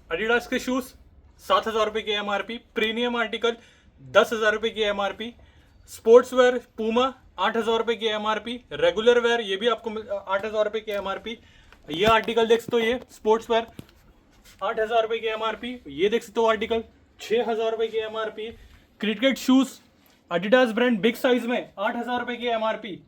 Adidas के shoes 7,000 रुपए की एमआरपी, प्रीमियम आर्टिकल 10,000 रुपए की एमआरपी, स्पोर्ट्स वेयर पूमा 8,000 रुपए की एमआरपी, रेगुलर वेयर ये भी आपको 8,000 रुपए की एमआरपी। ये आर्टिकल देख सकते हो, ये स्पोर्ट्स वेयर 8,000 रुपए की एमआरपी। ये देख सकते हो आर्टिकल 6,000 रुपए की MRP. Cricket shoes Adidas brand big size में 8,000 रुपए की एमआरपी।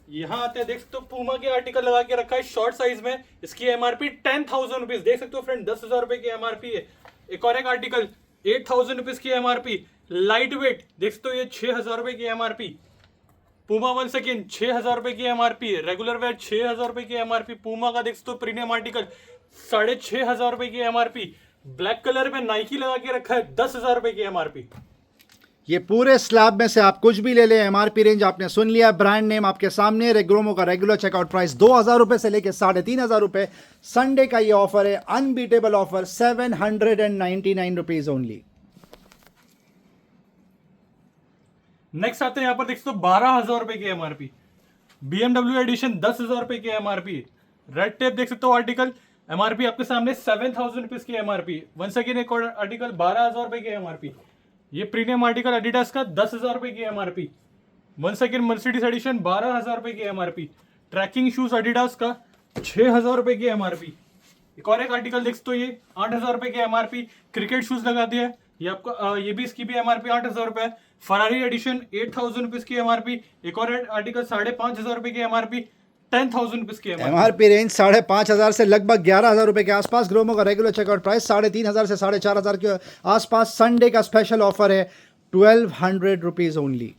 यहाँ आते हैं, देख सकते हो पूमा के आर्टिकल लगा के रखा है शॉर्ट साइज में, इसकी एमआरपी 10,000 रुपीज, देख सकते हो फ्रेंड, 10,000 रुपए की एमआरपी है। एक और एक आर्टिकल 8,000 रुपीज की एमआरपी, लाइट वेट, देख सकते हो ये 6,000 रुपए की एमआरपी। पूमा 1 सेकेंड 6,000 रुपए की एमआरपी है। रेगुलर वेयर 6,000 रुपए की एमआरपी। पूमा का देख सकते हो प्रीमियम आर्टिकल 6,500 रुपए की एमआरपी। ब्लैक कलर में नाइकी लगा के रखा है 10,000 रुपए की एमआरपी। ये पूरे स्लैब में से आप कुछ भी ले लें, एमआरपी रेंज आपने सुन लिया, ब्रांड नेम आपके सामने। रेग्रोमो का रेगुलर चेकआउट प्राइस 2,000 रुपए से लेके 3,500 रुपए। संडे का ये ऑफर है, unbeatable offer, 799 rupees only. Next आते हैं, यहाँ पर देख सकते हो 12,000 रुपए की एमआरपी। BMW एडिशन 10,000 रुपए की एमआरपी। रेड टेप देख सकते हो आर्टिकल, एमआरपी आपके सामने 7,000 रुपीज की एमआरपी। वन सेकेंड एक और आर्टिकल 12,000 रुपए की एमआरपी। ये प्रीमियम आर्टिकल एडिडास का 10,000 रुपए की MRP. One second Mercedes edition 12,000 रुपए की एमआरपी। ट्रैकिंग शूज एडिडास का 6,000 रुपए की एमआरपी। एक और एक आर्टिकल देख सकते हो, ये 8,000 रुपए की एमआरपी। क्रिकेट शूज लगा दिया है ये आपको, ये भी इसकी भी एमआरपी 8,000 रुपए। फरारी एडिशन 8,000 रुपीज की एमआरपी। एक और आर्टिकल 5,500 रुपए की एमआरपी, 10,000 रुपीज की एमआरपी रेंज 5,500 से लगभग 11,000 रुपए के आसपास। ग्रोमो का रेगुलर चेकआउट प्राइस 3,500 से 4,500 के आसपास। संडे का स्पेशल ऑफर है 1,200 रुपीज ओनली।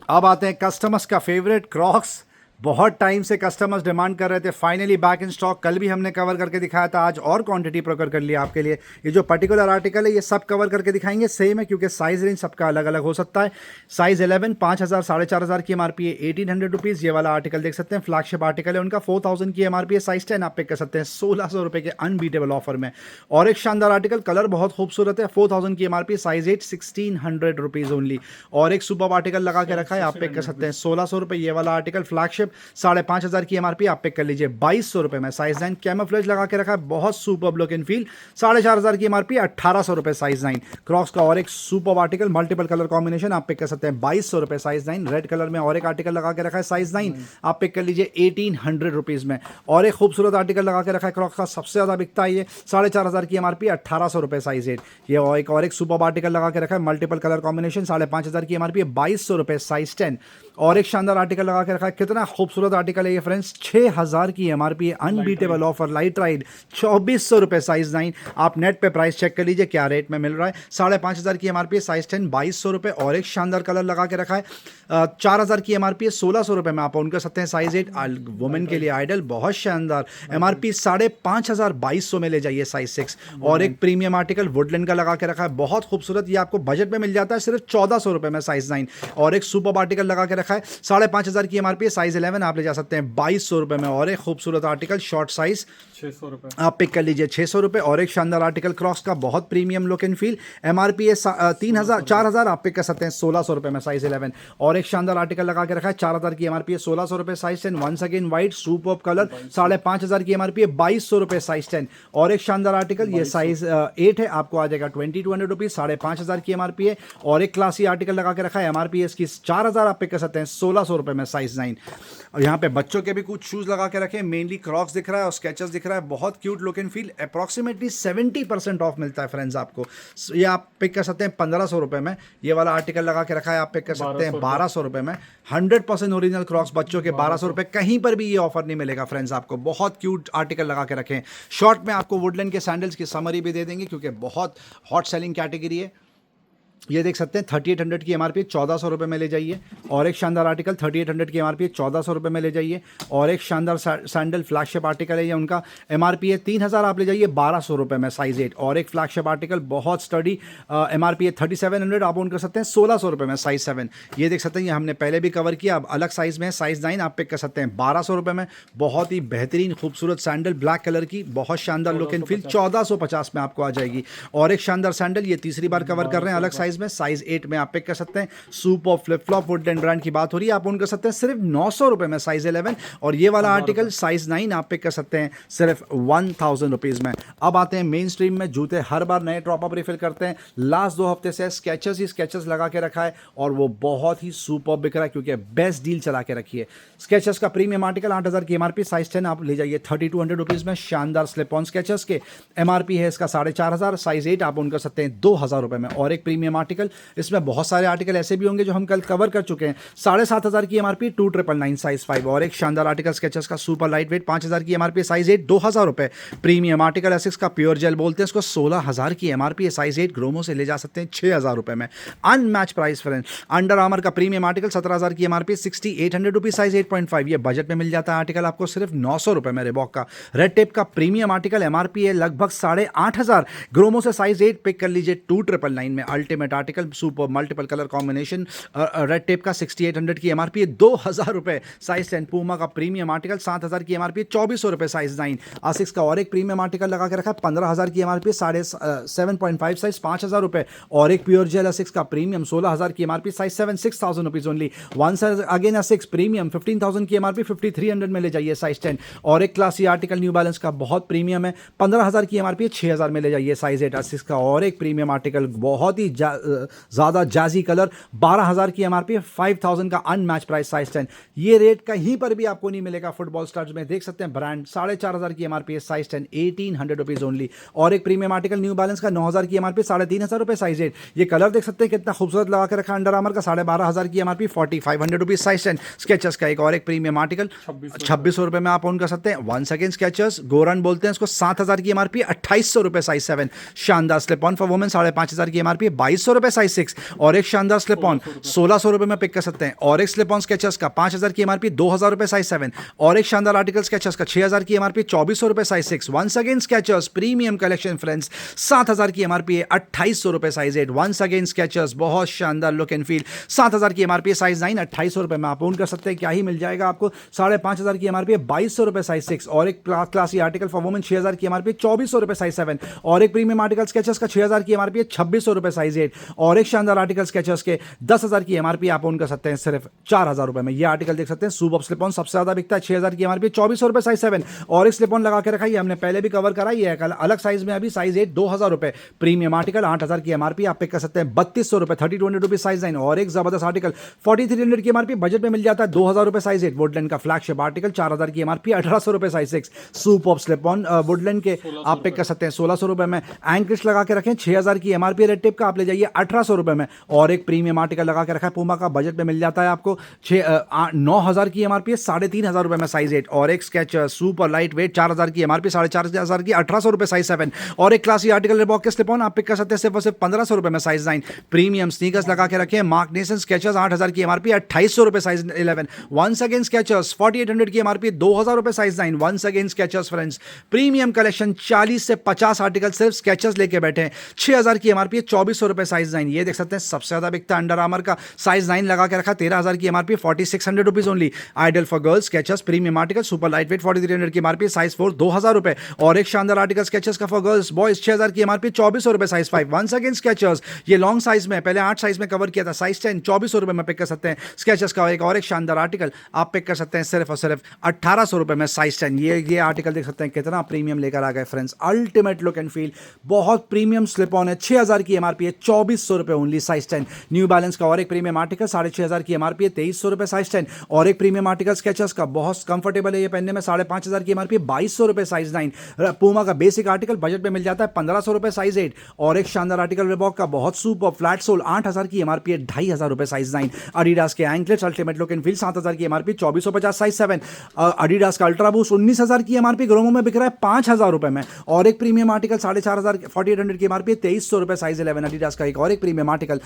अब आते हैं कस्टमर्स का फेवरेट, क्रॉक्स। बहुत टाइम से कस्टमर्स डिमांड कर रहे थे, फाइनली बैक इन स्टॉक। कल भी हमने कवर करके दिखाया था, आज और क्वांटिटी प्रोक्योर कर लिया आपके लिए। ये जो पर्टिकुलर आर्टिकल है ये सब कवर करके दिखाएंगे, सेम है क्योंकि साइज रेंज सबका अलग अलग हो सकता है। साइज 11 5,000 4,500 की एमआरपी है, 1,800 रुपीज़। ये वाला आर्टिकल देख सकते हैं, फ्लैगशिप आर्टिकल है उनका, 4,000 की एमआरपी है। साइज 10 आप पिक कर सकते हैं 1,600 रुपये के अनबीटेबल ऑफर में। और एक शानदार आर्टिकल, कलर बहुत खूबसूरत है, 4,000 की एमआरपी, साइज 8, 1,600 रुपीज़ ओनली। और एक सुपर आर्टिकल लगा के रखा है, आप पिक कर सकते हैं 1,600 रुपये। ये वाला आर्टिकल फ्लैगशिप 5,500 की एमआरपी, आप पिक कर लीजिए 2,200 रुपए में। साइज 9 कैमोफ्लेज लगा के रखा है, बहुत सुपर लुक एंड फील, 4,500 की एमआरपी, 1,800 रुपए साइज 9। क्रॉक्स का और एक super article, multiple colour combination, आप पिक कर सकते हैं 2,200 रुपए साइज 9। रेड कलर में और एक आर्टिकल लगा के रखा है साइज 9, आप पिक कर लीजिए 1,800 रुपीज में। और एक खूबसूरत आर्टिकल लगा के रखा है क्रॉक्स का, सबसे ज्यादा बिकता है ये, 4,500 की एमआरपी, 1,800 रुपए साइज 8। ये और एक सुपर आर्टिकल लगा के रखा है, मल्टीपल कलर कॉम्बिनेशन, 5,500 की एमआरपी, 2,200 रुपए साइज 10। और एक शानदार आर्टिकल लगा के रखा है, कितना खूबसूरत आर्टिकल है ये फ्रेंड्स, 6,000 की MRP, unbeatable offer, light ride, 2,400 रुपए साइज 9। आप नेट पे प्राइस चेक कर लीजिए क्या रेट में मिल रहा है। 5,500 की एमआरपी, साइज 10, 2,200 रुपए। और एक शानदार कलर लगा के रखा है, 4,000 की एमआरपी है, 1,600 रुपए में आप ऑन कर सकते हैं, साइज 8, वुमेन के लिए आइडल, बहुत शानदार एमआरपी, 5,500, 2,200 में ले जाइए साइज 6। और एक प्रीमियम आर्टिकल वुडलैंड का लगा के रखा है, बहुत खूबसूरत, ये आपको बजट में मिल जाता है सिर्फ 1,400 रुपए में साइज 9। और एक सुपर आर्टिकल लगा के रखा है, 5,500 की एमआरपी, साइज 11, आप ले जा सकते हैं 2,200 रुपए में। और एक खूबसूरत आर्टिकल शॉर्ट साइज 600 रुपए, आप पिक कर लीजिए 600 रुपए। और एक शानदार आर्टिकल क्रॉक्स का, बहुत premium look and feel, MRP है 3,000 4,000, आप पिक कर सकते हैं 1,600 रुपए में साइज 11। और एक शानदार आर्टिकल लगा के रखा है, 4,000 की एमआरपी है, 1,600 रुपए size 10। Once again white superb colour, 5,500 की एमआरपी है, 2,200 रुपए साइज 10। और एक शानदार आर्टिकल, ये साइज 8 है, आपको आ जाएगा 2,200 रुपीज, 5,500 की एमआरपी है। और एक क्लासी आर्टिकल लगा के रखा है, एमआरपी है इसकी 4,000, आप पिक कर सकते हैं 1,600 रुपए में साइज 9। और यहाँ पे बच्चों के भी कुछ शूज लगा के रखे, मेनली क्रॉक्स दिख रहा है और स्केचर्स दिख रहा है, बहुत cute look and feel. Approximately 70% of मिलता है फ्रेंड्स आपको, ये आप पिक कर सकते हैं 1,500 रुपए में। ये वाला आर्टिकल लगा के रखा है, आप पिक कर सकते हैं 1,200 रुपए में। 100% ओरिजिनल क्रॉक्स बच्चों के 1,200 रुपए, कहीं पर भी ये ऑफर नहीं मिलेगा फ्रेंड्स आपको। बहुत क्यूट आर्टिकल लगा के रखें। शॉर्ट में आपको वुडलैंड के सैंडल्स की समरी भी दे देंगे क्योंकि बहुत हॉट सेलिंग कैटेगरी है। ये देख सकते हैं 3,800 की एमआरपी, 1,400 रुपए में ले जाइए। और एक शानदार आर्टिकल 3,800 की एमआरपी, 1,400 रुपए में ले जाइए। और एक शानदार सैंडल फ्लैगशिप आर्टिकल है, ये उनका एमआरपी है 3,000, आप ले जाइए 1,200 रुपए में साइज 8। और एक फ्लैगशिप आर्टिकल बहुत स्टडी, एमआरपी है 3,700, आप ऑन कर सकते हैं 1,600 रुपए में साइज 7। ये देख सकते हैं, ये हमने पहले भी कवर किया, अब अलग साइज में साइज 9, आप पिक कर सकते हैं 1,200 रुपए में। बहुत ही बेहतरीन खूबसूरत सैंडल, ब्लैक कलर की, बहुत शानदार लुक एंड फील, 1,450 में आपको आ जाएगी। और एक शानदार सैंडल, ये तीसरी बार कवर कर रहे हैं, अलग साइज साइज में, साइज 8 में आप पिक कर सकते हैं। Super flip flop Woodland brand की बात हो रही है, आप उनका सकते हैं सिर्फ 900 रुपए में साइज 11, और ये वाला आर्टिकल साइज 9 आप पिक कर सकते हैं सिर्फ 1000 रुपीज में। अब आते हैं मेन स्ट्रीम में, जूते हर बार नए टॉप अप रिफिल करते हैं। लास्ट 2 हफ्ते से स्केचर्स ही स्केचर्स लगा के रखा है और वो बहुत ही सुपर बिक रहा है क्योंकि बेस्ट डील चला के रखी है। स्केचर्स का प्रीमियम आर्टिकल 8000 की एमआरपी, साइज 10 आप ले जाइए 3200 रुपीज में। शानदार स्लिप ऑन स्केचर्स के एमआरपी है इसका 4500, साइज 8 आप उनका सकते हैं 2000 रुपए में। और एक प्रीमियम आर्टिकल, इसमें बहुत सारे आर्टिकल ऐसे भी होंगे जो हम कल कवर कर चुके हैं, 7500 की एमआरपी 2999 साइज 5। और एक शानदार आर्टिकल स्केचर्स का सुपर लाइट वेट 5000 की एमआरपी, साइज 8 2000 रुपए। प्रीमियम आर्टिकल एसिक्स का प्योर जेल बोलते हैं इसको, 16000 की एमआरपी है, साइज 8 ग्रोमो से ले जा सकते हैं 6000 रुपए में। Unmatch price friend. Under armour का प्रीमियम आर्टिकल 17000 की एमआरपी, 6800 रुपीज, साइज 8.5। ये बजट में मिल जाता है आर्टिकल आपको सिर्फ 900 रुपए में। रिबॉक का रेड टेप का प्रीमियम आर्टिकल एमआरपी है लगभग 8500, ग्रोमो से साइज 8 पिक कर लीजिए 2999 में। Ultimate article super multiple colour combination red tape का 6800 की एमआरपी है 2000 रुपए, साइज 10। पूमा का प्रीमियम आर्टिकल 7000 की एमआरपी 2400 रुपए, साइज 9। आसिक्स का और एक प्रीमियम आर्टिकल लगा के रखा है 15000 की एमआरपी, 7.5 साइज 5000 रुपए। और एक प्योर जेल एसिक्स का प्रीमियम 16000 की MRP, size 7 6000 rupees only. One size again एसिक्स प्रीमियम 15000 की एमआरपी 5300 में ले जाइए, साइज 10। और एक क्लासी आर्टिकल न्यू बैलेंस का बहुत प्रीमियम है 15000 की एमआरपी 6000 में ले जाइए, साइज 8। एसिक्स का और एक प्रीमियम आर्टिकल बहुत ही ज्यादा जाजी कलर 12000 की एमआरपी 5000 का अनमैच प्राइस, साइज 10। ये रेट कहीं पर भी आपको नहीं मिलेगा फुटबॉल स्टार्स में, देख सकते हैं ब्रांड 4500 की एमआरपी है, साइज 10 1800 रुपीज ओनली। और एक प्रीमियम आर्टिकल न्यू बैलेंस का 9000 की एमआरपी 3500 रुपए, साइज 8। ये कलर देख सकते हैं कितना खूबसूरत लगा के रखा अंडर आर्मर का 12500 की एमआरपी 4500 रुपीज, साइज 10। स्केचर्स का एक और एक प्रीमियम आर्टिकल 2600 रुपए में आप ऑन कर सकते हैं। वन सेकेंड स्केचर्स गोरन बोलते हैं इसको, 7000 की एमआरपी 2800 रुपए, साइज 7। शानदार स्लिप ऑन फॉर वुमेन 5500 की एमआरपी 2200 रुपए, साइज 6। और एक शानदार स्लिप ऑन 1600 रुपए में पिक कर सकते हैं। और एक स्लिप ऑन स्केचर्स का 5000 की एमआरपी 2000 रुपए, साइज 7। और एक शानदार आर्टिकल स्केचर्स का 6000 की एमआरपी 2400 रुपए, size 6। Once again Skechers premium collection friends 7000 की एमआरपी है 2800 रुपए, साइज 8। वंस अगेन स्केचर्स बहुत शानदार लुक एंड फील 7000 की एमआरपी, साइज 9 2800 रुपए में आप ओन कर सकते हैं। क्या ही मिल जाएगा आपको 5500 की एमआरपी 2200 रुपए, साइज 6। और एक क्लासी आर्टिकल फॉर वुमेन 6000 की एमआरपी 2400 रुपए, साइज 7। और एक प्रीमियम आर्टिकल स्केचर्स का 6000 की एमआरपी 2600 रुपए, साइज 8। और एक शानदार आर्टिकल स्केचर्स के 10000 की एमआरपी आप ओन कर सकते हैं सिर्फ 4000 रुपए में। ये आर्टिकल देख सकते हैं सुपर स्लिप ऑन सबसे ज्यादा बिकता है 6000 की एमआरपी 2400 रुपए, साइज 7। और एक स्लिप ऑन लगा के रखा है, हमने पहले भी कवर कराई है अलग साइज में, अभी साइज 8 2000 रुपए। प्रीमियम आर्टिकल 8000 की एमआरपी आप पिक कर सकते हैं 3200 रुपए 3200 रुपए, साइज 9। और एक जबरदस्त आर्टिकल 4300 की एमआरपी बजट में मिल जाता है 2000 रुपए, साइज 8। वुडलैंड का फ्लैगशिप आर्टिकल 4000 की एमआरपी 1800 रुपए, size 6। Super slip on Woodland के आप पिक कर सकते हैं 1600 रुपए में। एंकर्स लगा के रखें 6000 की एमआरपी रेड टेप का आप ले जाइए 1800 रुपए में। और एक प्रीमियम आर्टिकल लगा के रखा है पूमा का, बजट में मिल जाता है आपको 9000 की एमआरपी है 3500 रुपए में, साइज 8। और एक स्केच सुपर लाइट वेट 4000 की एमआरपी 4500 की 1800 रुपए, साइज 7। और एक क्लासी आर्टिकल रिबॉक के स्लिप ऑन आप पिक कर सकते हैं सिर्फ 1500 रुपए में, साइज 9। प्रीमियम स्नीकर्स लगा के रखें मार्क नेसन स्केचर्स 8000 की एमआरपी 2800 रुपए, साइज 11। वंस अगेन स्केचर्स 4800 की एमआरपी 2000 रुपए, size 9। Once again Skechers friends premium collection 40 से 50 आर्टिकल सिर्फ स्केचर्स लेके बैठे हैं 6000 की एमआरपी 2400 रुपए, साइज 9। ये देख सकते हैं सबसे ज्यादा बिकता है अंडर आर्मर का, साइज 9 लगा के रखा 13000 की MRP 4600 rupees only. Ideal for girls Skechers premium article super light weight 4300 की एमआरपी, साइज 4 2000 रुपए। और एक शानदार आर्टिकल स्केचर्स का फॉर गर्ल्स बॉयज 6000 की एमआरपी 2400 रुपए, साइज 5। वंस अगेन स्केचर्स ये लॉन्ग साइज में पहले 8 साइज में कवर किया था, साइज 10 2400 रुपए में पिक कर सकते हैं। स्केचर्स का एक और एक शानदार आर्टिकल आप पिक कर सकते हैं सिर्फ और सिर्फ 1800 रुपए में, साइज 10। ये आर्टिकल देख सकते हैं कितना प्रीमियम लेकर आ गए friends, ultimate look and feel बहुत प्रीमियम स्लिप ऑन है 6000 की एमआरपी है 2400 रुपए ओनली, साइज 10। न्यू बैलेंस का और एक प्रीमियम आर्टिकल 6500 की एमआरपी है 2300 रुपए, साइज 10। और एक प्रीमियम आर्टिकल स्केचर्स का बहुत कंफर्टेबल है ये पहनने में 5500 की एमआरपी 2200 रुपए, साइज 9। पूमा का बेसिक आर्टिकल बजट में मिल जाता है 1500 रुपए, साइज 8। और एक शानदार आर्टिकल रिबॉक का बहुत सुपर फ्लैट सोल 8000 की एमआरपी है 2500 रुपए, साइज 9। एडिडास के anklets ultimate look and feel 7000 की एमआरपी 2450, साइज 7। एडिडास का अल्ट्रा बूस्ट 19000 की एमआरपी ग्रोमो में बिक रहा है 5000 रुपए में। और एक प्रीमियम आर्टिकल 4500 4800 की एमआरपी 2300 रुपए, साइज 11। एडिडास का एक और एक प्रीमियम आर्टिकल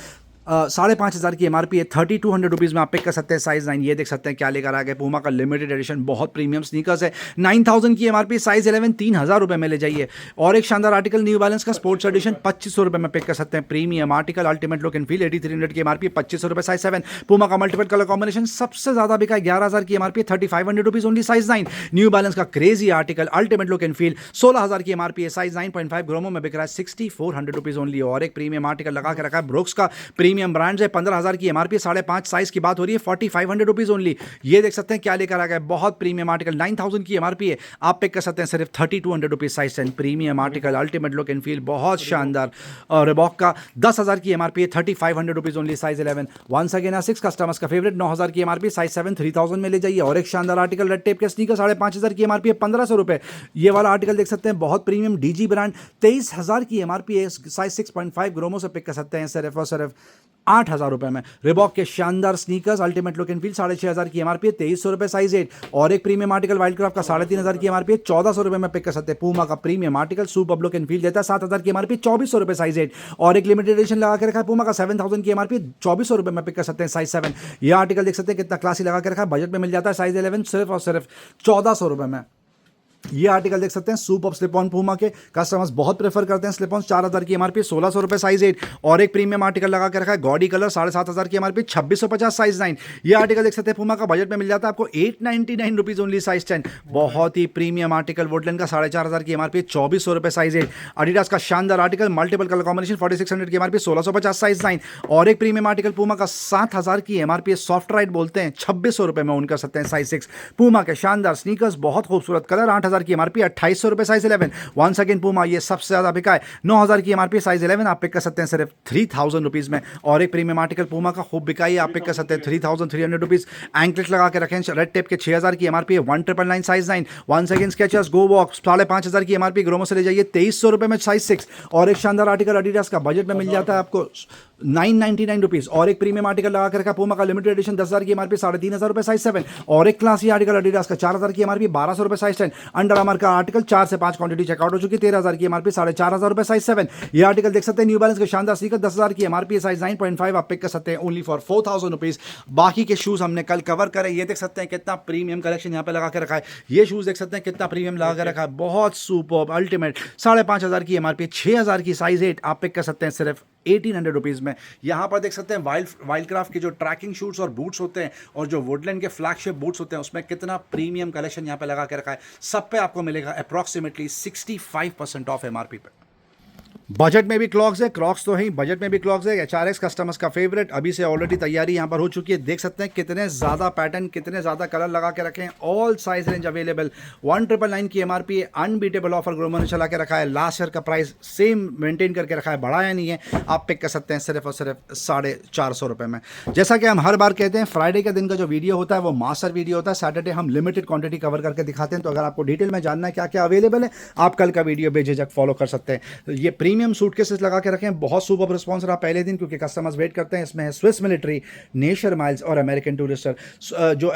5,500 की MRP है, 3,200 रुपीज़ में आप पिक कर सकते हैं साइज 9। ये देख सकते हैं क्या लेकर आ गए, पूमा का लिमिटेड एडिशन बहुत प्रीमियम स्नीकर्स है। 9,000 की MRP, साइज 11, 3,000 रुपये में ले जाइए। और एक शानदार आर्टिकल न्यू बैलेंस का स्पोर्ट्स एडिशन 2,500 रुपये में पिक कर सकते हैं। Premium article ultimate look and feel, 8,300 की MRP, 2,500 रुपये, साइज 7। पूमा का मल्टीपल कलर कॉम्बिनेशन सबसे ज्यादा बिका है, 11,000 की MRP, 3,500 rupees only, size 9। New balance का crazy article ultimate look and feel, 16,000 की MRP है, साइज 9.5, ग्रोमो में बिक रहा है 6,400 रुपीज ओनली। और एक प्रीमियम आर्टिकल लगा के रखा है ब्रुक्स का, प्रीमियम ब्रांड है, 15,000 की MRP, 5.5 साइज की बात हो रही है, 4,500 रुपीज ओनली। ये देख सकते हैं क्या लेकर आ गया, बहुत प्रीमियम आर्टिकल, 9,000 की MRP है, आप पिक कर सकते हैं सिर्फ 3,200 rupees, size 10। Premium article ultimate look and feel बहुत शानदार। और रिबॉक का 10,000 की MRP है, 3,500 rupees only, size 11। Once again ASICS customers का फेवरेट, 9,000 की MRP, साइज 7, 3,000 में ले जाइए। और एक शानदार आर्टिकल रेड टेप के स्नीकर, 5,500 की MRP है, 1,500 रुपए। ये वाला आर्टिकल देख सकते हैं, बहुत प्रीमियम DG ब्रांड, 23,000 की MRP है, साइज 6.5, ग्रोमो से पिक कर सकते हैं सिर्फ और सिर्फ 8,000 रुपए में। रिबॉक के शानदार sneakers ultimate look and feel, 6,500 की MRP है, 2,300 रुपए, साइज 8। और एक प्रीमियम आर्टिकल वाइल्डक्राफ्ट का 3,500 की MRP है, 1,400 रुपए में पिक कर सकते हैं। पूमा का premium article super look and feel देता है, 7,000 की MRP, 2,400 रुपए, साइज 8। और एक लिमिटेड एडिशन लगा के रखा है पूमा का, 7,000 की MRP, 2,400 रुपए में पिक कर सकते हैं, साइज 7। यह आर्टिकल देख सकते हैं कितना क्लासी लगा के रखा है, बजट में मिल जाता है, साइज 11, सिर्फ और सिर्फ 1,400 रुपए में। ये आर्टिकल देख सकते हैं सुपर स्लिप ऑन पूमा के, कस्टमर्स बहुत प्रेफर करते हैं स्लिप ऑन, 4,000 की MRP, 1,600 रुपए, साइज 8। और एक प्रीमियम आर्टिकल लगा के रखा है गॉडी कलर, 7,500 की MRP, 2,650, साइज 9। ये आर्टिकल देख सकते हैं पूमा का, बजट में मिल जाता है आपको 899 रुपीज ओनली, साइज 10। बहुत ही प्रीमियम आर्टिकल वुडलैंड का, 4,500 की MRP, 2,400 रुपए, साइज 8। एडिडास का शानदार आर्टिकल मल्टीपल कलर कॉम्बिनेशन, 4,600 की MRP, 1,650, साइज 9। और एक प्रीमियम आर्टिकल पूमा का, 7,000 की MRP, सॉफ्ट राइड बोलते हैं, 2,600 रुपए में ओन कर सकते हैं, साइज 6। पूमा के शानदार स्नीकर्स, बहुत खूबसूरत कलर, 8,000 की MRP, 2,800 रुपए, साइज 11। वंस अगेन पूमा ये सबसे ज्यादा बिका है, 9,000 की MRP, साइज 11, आप पिक कर सकते हैं सिर्फ 3,000 रुपीज में। और एक प्रीमियम आर्टिकल पूमा का खूब बिका है, आप पिक कर सकते हैं 3,300 रुपीज। एंकलेट लगा के रखें रेड टेप के, 6,000 की MRP है, 1,999, size 9। Once again Skechers go walk, 5,500 की MRP, ग्रोमो से ले जाइए 2,300 रुपए में, साइज 6। और एक शानदार आर्टिकल एडिडास का, बजट में मिल जाता है आपको 999 रुपीज। और एक प्रीमियम आर्टिकल लगा कर रखा पूमा का, लिमिटेड एडिशन, 10,000 की MRP, 3,500 रुपए, साइज 7। और एक क्लासी आर्टिकल एडिडास का, 4,000 की MRP, 1,200 रुपए, साइज 10। अंडर आर्मर का आर्टिकल, 4 से 5 क्वांटिटी चेकआउट हो चुकी, 13,000 की MRP, 4,500 रुपए, साइज 7। ये आर्टिकल देख सकते हैं न्यू बैलेंस के शानदार स्नीकर, 10,000 की MRP, साइज 9.5, आप पिक कर सकते हैं ओनली फॉर 4,000 रुपीज। बाकी के शूज हमने कल कवर करे, ये देख सकते हैं कितना प्रीमियम कलेक्शन यहाँ पे लगा के रखा है। ये शूज देख सकते हैं कितना प्रीमियम लगा के रखा है, बहुत सुपर अल्टीमेट, 5,500 की MRP, 6,000 की, साइज 8, आप पिक कर सकते हैं सिर्फ 1,800 रुपीज में। यहाँ पर देख सकते हैं वाइल्डक्राफ्ट के जो ट्रैकिंग शूट्स और बूट्स होते हैं, और जो वुडलैंड के फ्लैगशिप बूट्स होते हैं, उसमें कितना प्रीमियम कलेक्शन यहाँ पे लगा के रखा है। सब पे आपको मिलेगा अप्रॉक्सीमेटली 65% ऑफ MRP पे। बजट में भी क्लॉक्स है, क्रॉक्स तो है, बजट में भी क्लॉक्स है, HRX कस्टमर्स का फेवरेट, अभी से ऑलरेडी तैयारी यहाँ पर हो चुकी है। देख सकते हैं कितने ज़्यादा पैटर्न, कितने ज़्यादा कलर लगा के रखे हैं, ऑल साइज रेंज अवेलेबल, 1,999 की MRP है, अनबीटेबल ऑफर ग्रोमो ने चला के रखा है। लास्ट ईयर का प्राइस सेम मेंटेन करके रखा है, बढ़ाया नहीं है, आप पिक कर सकते हैं सिर्फ और सिर्फ 450 रुपये में। जैसा कि हम हर बार कहते हैं, फ्राइडे के दिन का जो वीडियो होता है वो मास्टर वीडियो होता है, सैटरडे हम लिमिटेड क्वांटिटी कवर करके दिखाते हैं। तो अगर आपको डिटेल में जानना है क्या क्या अवेलेबल है, आप कल का वीडियो बेझिझक फॉलो कर सकते हैं। ये प्रीमियम सूटकेसेस लगा के रखें, बहुत सुपर रिस्पॉन्स रहा पहले दिन, क्योंकि कस्टमर्स वेट करते हैं। इसमें है स्विस मिलिट्री, नेचर माइल्स और अमेरिकन टूरिस्टर। जो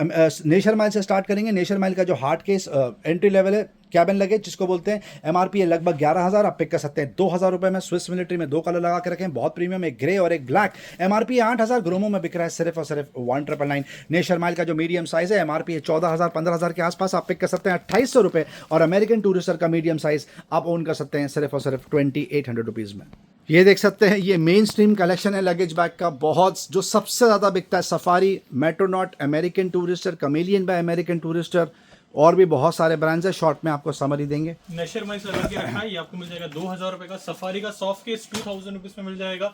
नेचर माइल से स्टार्ट करेंगे, नेचर माइल का जो हार्ड केस एंट्री लेवल है, कैबिन लगेज जिसको बोलते हैं, MRP है लगभग 11,000, आप पिक कर सकते हैं 2,000 रुपए में। स्विस मिलिट्री में 2 कलर लगा के रखें, बहुत प्रीमियम, एक ग्रे और एक ब्लैक, MRP 8,000, ग्रोमो में बिक रहा है सिर्फ और सिर्फ 1,999। नेचर माइल का जो मीडियम साइज है, MRP है 14,000, 15,000 के आसपास, आप पिक कर सकते हैं 2,800 रुपए। और अमेरिकन टूरिस्टर का मीडियम साइज आप ओन कर सकते हैं सिर्फ और सिर्फ 2,800 रुपीज में। ये देख सकते हैं, ये मेन स्ट्रीम कलेक्शन है लगेज बैग का, बहुत जो सबसे ज़्यादा बिकता है, Safari, Metronaut, American Tourister, Chameleon by American Tourister, और भी बहुत सारे ब्रांड्स है। शॉर्ट में आपको समरी देंगे। नेचर माइल्स लगा के रखा है, ये आपको मिल जाएगा 2,000 रुपए का। सफारी का सॉफ्ट केस 2,000 रुपीज में मिल जाएगा।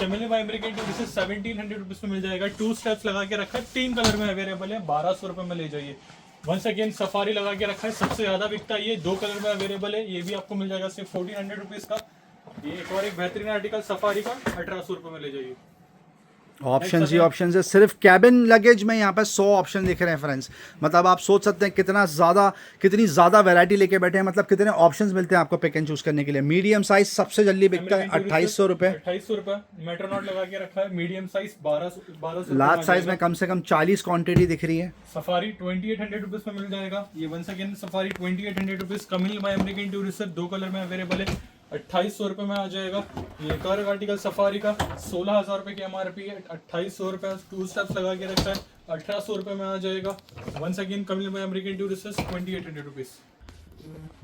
Chameleon by American Tourister 1,700 rupees में मिल जाएगा। 2 स्टेप्स लगा के रखा है, 3 कलर में अवेलेबल है, 1,200 रुपए में ले जाइए। वंस अगेन सफारी लगा के रखा है, सबसे ज्यादा बिकता है, ये 2 कलर में अवेलेबल है, ये भी आपको मिल जाएगा सिर्फ 1,400 रुपीज का। ये एक और एक बेहतरीन आर्टिकल सफारी का 1,800 रुपए में ले जाइए। ऑप्शंस ही ऑप्शंस है, सिर्फ कैबिन लगेज में यहाँ पे 100 ऑप्शन दिख रहे हैं फ्रेंड्स। मतलब आप सोच सकते हैं कितनी ज़्यादा वैरायटी लेके बैठे हैं, मतलब कितने ऑप्शंस मिलते हैं आपको पिक एंड चूज करने के लिए। मीडियम साइज सबसे जल्दी बिकता है 2,800 रुपये। 2,800 रुपये। मेट्रोनॉट लगा के रखा है, मीडियम साइज 1,200। लार्ज साइज में कम से कम 40 क्वांटिटी दिख रही है। सफारी 2,800 रुपीज में मिल जाएगा। ये वंस अगेन सफारी 2,800 रुपीज। कमिल बाय अमेरिकन टूरिस्टर 2 कलर में अवेलेबल है। ₹2800 में आ जाएगा। ये एक और आर्टिकल सफारी का 16,000 रुपये की MRP है, 2800 टू स्टेप्स लगा के रखा है, 1800 में आ जाएगा। Once again coming by American tourist 2800 rupees.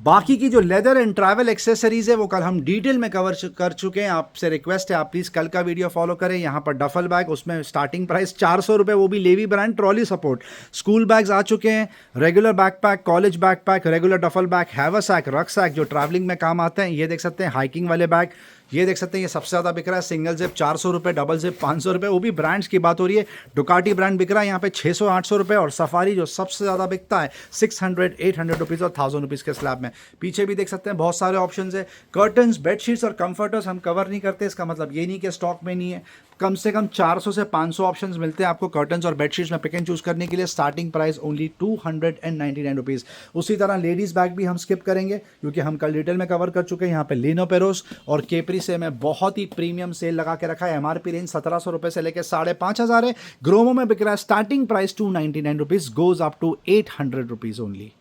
बाकी की जो लेदर एंड ट्रैवल एक्सेसरीज है वो कल हम डिटेल में कवर कर चुके हैं। आपसे रिक्वेस्ट है आप प्लीज़ कल का वीडियो फॉलो करें। यहाँ पर डफल बैग, उसमें स्टार्टिंग प्राइस 400 रुपये, वो भी Lavie brand, trolley support. School bags आ चुके हैं, regular backpack, college backpack, regular duffle bag, haversack, rucksack जो ट्रैवलिंग में काम आते हैं। ये देख सकते हैं हाइकिंग वाले बैग, ये देख सकते हैं, ये सबसे ज़्यादा बिक रहा है। सिंगल जिप 400 रुपये, डबल जिप 500 रुपये, वो भी ब्रांड्स की बात हो रही है। डुकाटी ब्रांड बिक रहा है यहाँ पे 600-800 रुपये, और सफारी जो सबसे ज़्यादा बिकता है 600-800 रुपीज़ और 1000 रुपीज़ के स्लैब में। पीछे भी देख सकते हैं बहुत सारे ऑप्शंस है। कर्टन्स, बेडशीट्स और कंफर्टर्स हम कवर नहीं करते, इसका मतलब ये नहीं कि स्टॉक में नहीं है। कम से कम 400 से 500 ऑप्शंस मिलते हैं आपको कर्टन्स और बेडशीट्स में पिक एंड चूज़ करने के लिए। Starting price only 299 rupees. उसी तरह लेडीज़ बैग भी हम स्किप करेंगे क्योंकि हम कल डिटेल में कवर कर चुके हैं। यहाँ पे लिनो पेरोस और केपरी से मैं बहुत ही प्रीमियम सेल लगा के रखा है। एमआरपी रेंज 1700 रुपये से लेकर 5,500 है। ग्रोमो में बिक रहा है starting price 299 rupees, goes up to 800 rupees only.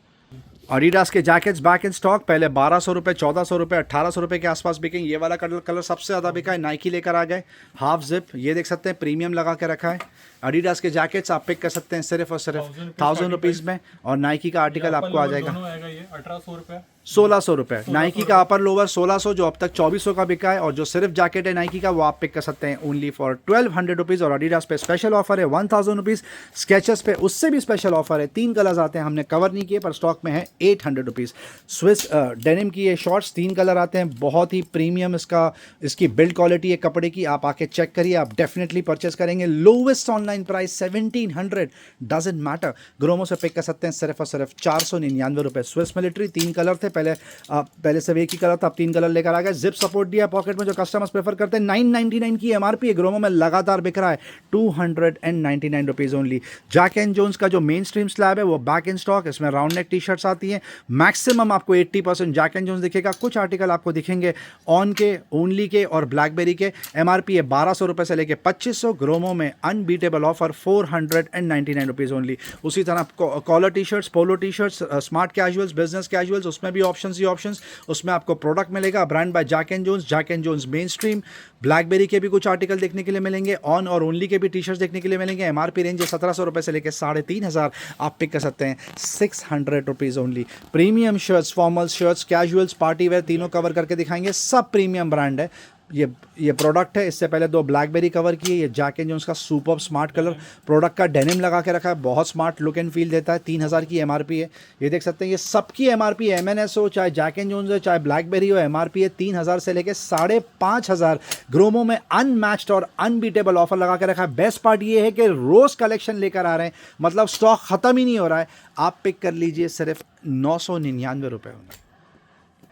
Adidas के जैकेट्स बैक इन स्टॉक, पहले 1200 रुपये, 1400 रुपये, 1800 रुपये के आसपास बिकेंगे। ये वाला कलर सबसे ज़्यादा बिका है, नाइकी लेकर आ गए। हाफ जिप, ये देख सकते हैं प्रीमियम लगा के रखा है। एडिडास के जैकेट्स आप पिक कर सकते हैं सिर्फ और सिर्फ 1000 रुपीज़ में, और नाइकी का आर्टिकल आपको आ जाएगा 1800 रुपये, 1600 रुपये। नाइकी का अपर लोअर 1600 जो अब तक 2400 का बिका है, और जो सिर्फ जैकेट है नाइकी का वो आप पिक कर सकते हैं ओनली फॉर 1200 रुपीज़। और एडिडास पे स्पेशल ऑफर है 1000 रुपीज़। स्केचेस पे उससे भी स्पेशल ऑफर है, 3 कलर्स आते हैं, हमने कवर नहीं किए पर स्टॉक में है 800 रुपीज़। स्विस डेनिम की ये शॉर्ट्स 3 कलर आते हैं, बहुत ही प्रीमियम इसकी बिल्ड क्वालिटी है कपड़े की, आप आके चेक करिए, आप डेफिनेटली परचेस करेंगे। Lowest online price 1700, doesn't matter. ग्रोमो से पिक कर सकते हैं सिर्फ और सिर्फ 499 रुपये। स्विस मिलिट्री 3 कलर थे, पहले सिर्फ एक ही कलर था, अब 3 कलर लेकर आ गए। जिप सपोर्ट दिया पॉकेट में जो कस्टमर्स प्रेफर करते हैं। 999 की एमआरपी है, ग्रोमो में लगातार बिक रहा है 299 rupees only. Jack and Jones का जो मेन स्ट्रीम स्लैब है वो बैक इन स्टॉक, इसमें राउंड नेक टी शर्ट्स आती हैं। मैक्सिमम आपको 80% जैक एंड जोन्स दिखेगा, कुछ आर्टिकल आपको दिखेंगे ऑन के, ओनली के और ब्लैकबेरी के। एमआरपी है 1200 रुपये से लेकर 2500। ग्रोमो में अनबीटेबल ऑफर 499 रुपीज़ ओनली। उसी तरह collar T shirts, polo T shirts, smart casuals, business casuals, उसमें भी ऑप्शंस उसमें आपको प्रोडक्ट मिलेगा brand by Jack and Jones mainstream. Blackberry के भी कुछ आर्टिकल देखने के लिए मिलेंगे, ऑन और ओनली के भी टी शर्ट्स देखने के लिए मिलेंगे। एमआरपी रेंज है 1700 रुपये से लेकर 3500, आप पिक कर सकते हैं 600 rupees only. Premium shirts, formal shirts, casuals, party wear तीनों कवर करके दिखाएंगे, सब प्रीमियम ब्रांड है। ये प्रोडक्ट है, इससे पहले 2 ब्लैकबेरी कवर किए। ये जैक एंड जोन्स का सुपर स्मार्ट कलर प्रोडक्ट का डेनिम लगा के रखा है, बहुत स्मार्ट लुक एंड फील देता है। 3000 की एमआरपी है, ये देख सकते हैं। ये सबकी एमआरपी एमएनएस हो, चाहे जैक एंड जोन्स हो, चाहे ब्लैकबेरी हो, एमआरपी है 3000 से लेकर 5500। ग्रोमो में अनमैच्ड और अनबीटेबल ऑफर लगा के रखा है। बेस्ट पार्ट ये है कि रोज कलेक्शन लेकर आ रहे हैं, मतलब स्टॉक खत्म ही नहीं हो रहा है। आप पिक कर लीजिए सिर्फ 999 रुपये होंगे।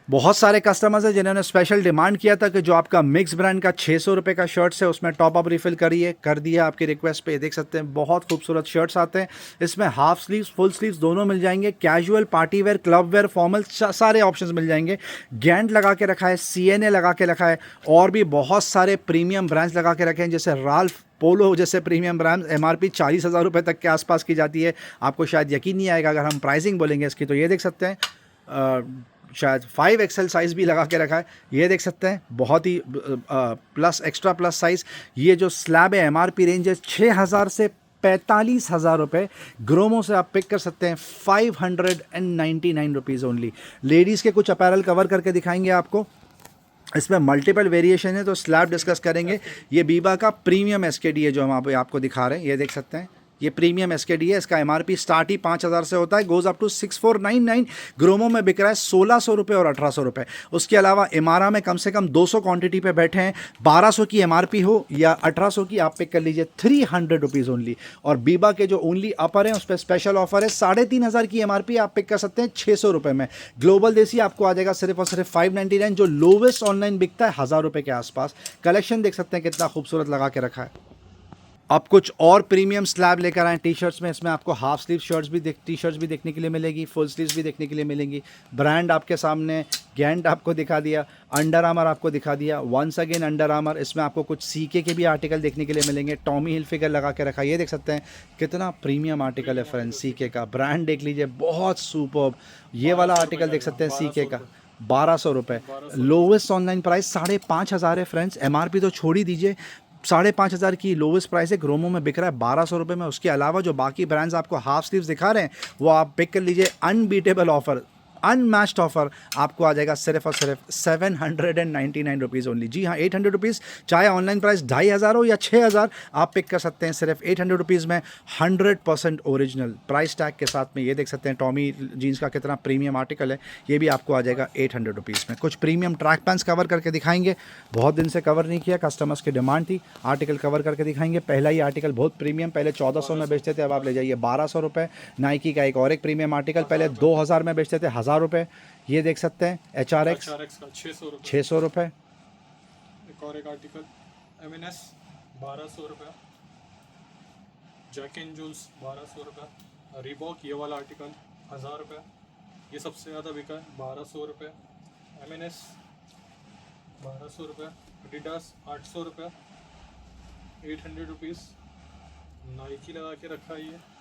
बहुत सारे कस्टमर्स हैं जिन्होंने स्पेशल डिमांड किया था कि जो आपका मिक्स ब्रांड का 600 रुपये का शर्ट्स है उसमें टॉप अप रिफिल करिए, कर दिया आपकी रिक्वेस्ट पे। देख सकते हैं बहुत खूबसूरत शर्ट्स आते हैं, इसमें हाफ स्लीव्स, फुल स्लीव्स दोनों मिल जाएंगे। Casual, party wear, club wear, formal, सारे ऑप्शंस मिल जाएंगे। गैंट लगा के रखा है, CNA लगा के रखा है, और भी बहुत सारे प्रीमियम ब्रांड्स लगा के रखे हैं जैसे राल्फ, पोलो जैसे प्रीमियम ब्रांड। एमआरपी 40,000 रुपये तक के आसपास की जाती है। आपको शायद यकीन नहीं आएगा अगर हम प्राइसिंग बोलेंगे इसकी। तो ये देख सकते हैं शायद 5XL साइज़ भी लगा के रखा है, ये देख सकते हैं, बहुत ही प्लस एक्स्ट्रा प्लस साइज़। ये जो स्लैब है एमआरपी रेंज है 6000 से 45,000 रुपये। ग्रोमो से आप पिक कर सकते हैं 599 रुपीज़ ओनली। लेडीज़ के कुछ अपैरल कवर करके दिखाएंगे आपको, इसमें मल्टीपल वेरिएशन है तो स्लैब डिस्कस करेंगे। ये बीबा का प्रीमियम SKD है जो हम आपको दिखा रहे हैं, ये देख सकते हैं, ये प्रीमियम SKD है। इसका एमआरपी स्टार्ट ही 5000 से होता है, गोज अप टू 6499। ग्रोमो में बिक रहा है 1600 रुपये और 1800 रुपये। उसके अलावा इमारा में कम से कम 200 क्वांटिटी पे बैठे हैं, 1200 की एमआरपी हो या 1800 की, आप पिक कर लीजिए 300 रुपीज़ ओनली। और बीबा के जो ओनली अपर हैं उस पर स्पेशल ऑफर है, 3500 की एमआरपी, आप पिक कर सकते हैं 600 रुपये में। ग्लोबल देसी आपको आ जाएगा सिर्फ और सिर्फ 599, जो लोवेस्ट ऑनलाइन बिकता है 1000 रुपये के आसपास। कलेक्शन देख सकते हैं कितना खूबसूरत लगा के रखा है। अब कुछ और प्रीमियम स्लैब लेकर आए टी शर्ट्स में, इसमें आपको हाफ स्लीव शर्ट्स भी टी शर्ट्स भी देखने के लिए मिलेगी, फुल स्लीव्स भी देखने के लिए मिलेंगी। ब्रांड आपके सामने, गैंट आपको दिखा दिया, अंडर आर्मर आपको दिखा दिया, वंस अगेन अंडर आर्मर। इसमें आपको कुछ CK के भी आर्टिकल देखने के लिए मिलेंगे। टॉमी हिलफिगर लगा के रखा, ये देख सकते हैं कितना प्रीमियम आर्टिकल है फ्रेंड्स। CK का ब्रांड देख लीजिए, बहुत सुपर्ब। ये वाला आर्टिकल देख सकते हैं CK का, ₹1200। लोवेस्ट ऑनलाइन प्राइस 5,500 है फ्रेंड्स। MRP तो छोड़ ही दीजिए, 5,500 की लोवेस्ट प्राइस है, ग्रोमो में बिक रहा है ₹1200 में। उसके अलावा जो बाकी ब्रांड्स आपको हाफ स्लीव्स दिखा रहे हैं वो आप पिक कर लीजिए। अनबीटेबल ऑफर, अनमैच्ड ऑफर आपको आ जाएगा सिर्फ और सिर्फ ₹799 ओनली। जी हाँ, ₹800, चाहे ऑनलाइन प्राइस 2,500 हो या 6,000, आप पिक कर सकते हैं सिर्फ ₹800 में। 100% ओरिजिनल प्राइस टैग के साथ में। ये देख सकते हैं टॉमी जीन्स का कितना प्रीमियम आर्टिकल है, ये भी आपको आ जाएगा ₹800 में। कुछ प्रीमियम ट्रैक पैंट्स कवर करके दिखाएंगे, बहुत दिन से कवर नहीं किया, कस्टमर्स की डिमांड थी, आर्टिकल कवर करके दिखाएंगे। पहला ही आर्टिकल बहुत प्रीमियम, पहले 1,400 में बेचते थे, अब आप ले जाइए ₹1,200। नाइकी का एक और एक प्रीमियम आर्टिकल पहले 2,000 में बेचते थे, ₹1,000। ये देख सकते हैं HRX का ₹600। एक और एक article M&S ₹1,200, Jack and Jules ₹1,200, Reebok ये वाला आर्टिकल ₹1,000, ये सबसे ज़्यादा बिका है ₹1,200, M&S ₹1,200, एडिडास ₹800, ₹800, नाइकी लगा के रखा है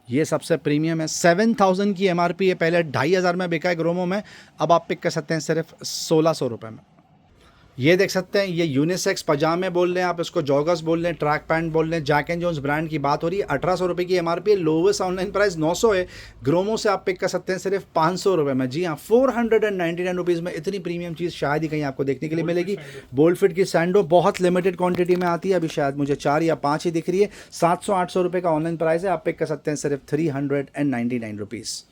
ये सबसे प्रीमियम है, 7,000 की MRP है, पहले 2,500 में बिका है ग्रोमो में, अब आप पिक कर सकते हैं सिर्फ ₹1,600 में। ये देख सकते हैं, ये यूनिसेक्स पजामे बोल रहे हैं आप, इसको जॉगर्स बोल रहे हैं, ट्रैक पैंट बोल रहे हैं, जैक एंड जोन्स ब्रांड की बात हो रही है। ₹1,800 की MRP है, लोवेस्ट ऑनलाइन प्राइस 900 है, ग्रोमो से आप पिक कर सकते हैं सिर्फ ₹500 में। जी हाँ, ₹499 में इतनी प्रीमियम चीज़ शायद ही कहीं आपको देखने के लिए मिलेगी। बोल्ड फिट की सैंडो बहुत लिमिटेड क्वांटिटी में आती है, अभी शायद मुझे 4 या 5 ही दिख रही है। ₹700-800 का ऑनलाइन प्राइस है, आप पिक कर सकते हैं सिर्फ ₹399।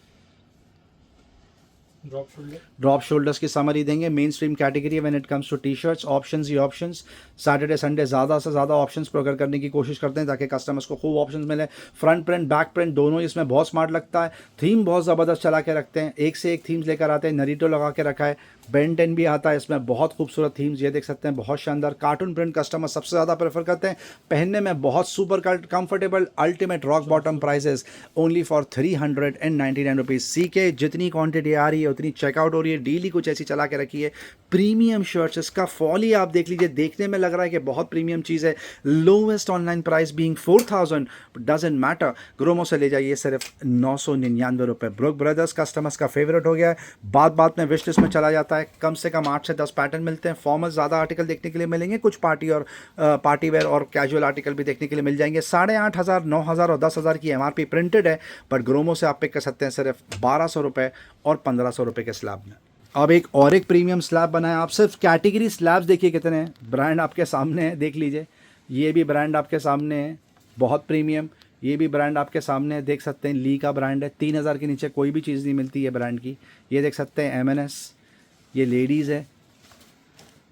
ड्रॉप शोल्डर्स की समरी देंगे, mainstream category when it comes to T shirts. Options ही ऑप्शंस, सैटरडे संडे ज़्यादा से ज़्यादा ऑप्शंस प्रोकर करने की कोशिश करते हैं ताकि कस्टमर्स को खूब ऑप्शंस मिले। फ्रंट प्रिंट बैक प्रिंट दोनों इसमें बहुत स्मार्ट लगता है। थीम बहुत ज़बरदस्त चला के रखते हैं, एक से एक थीम्स लेकर आते हैं। नरीटो लगा के रखा है, बेन 10 भी आता है इसमें, बहुत खूबसूरत थीम्स ये देख सकते हैं, बहुत शानदार। कार्टून प्रिंट कस्टमर सबसे ज़्यादा प्रेफर करते हैं, पहनने में बहुत super comfortable, ultimate rock bottom prices only for ₹399। CK जितनी क्वांटिटी आ रही है उतनी चेकआउट हो रही है, डील ही कुछ ऐसी चला के रखी है। प्रीमियम शर्ट्स, इसका फॉल ही आप देख लीजिए, देखने में लग रहा है कि बहुत प्रीमियम चीज़ है। Lowest online price being 4,000, doesn't matter, ग्रोमो से ले जाइए सिर्फ ₹999। ब्रुक ब्रदर्स कस्टमर्स का फेवरेट हो गया है, बात में विश लिस्ट में चला जाता है। कम से कम 8 से 10 पैटर्न मिलते हैं। फॉर्मल ज़्यादा आर्टिकल देखने के लिए मिलेंगे, कुछ पार्टी वेयर और कैजुअल आर्टिकल भी देखने के लिए मिल जाएंगे। 8,500, 9,000 और 10,000 की MRP प्रिंटेड है, बट ग्रोमो से आप पिक कर सकते हैं सिर्फ ₹1,200 और ₹1,500 के स्लैब में। अब एक और एक प्रीमियम स्लैब बनाया, आप सिर्फ कैटेगरी स्लैब्स देखिए कितने हैं, ब्रांड आपके सामने है, देख लीजिए। ये भी ब्रांड आपके सामने है, बहुत प्रीमियम। ये भी ब्रांड आपके सामने है, देख सकते हैं, ली का ब्रांड है। 3,000 के नीचे कोई भी चीज़ नहीं मिलती है ब्रांड की। ये देख सकते हैं M&S, ये लेडीज़ है।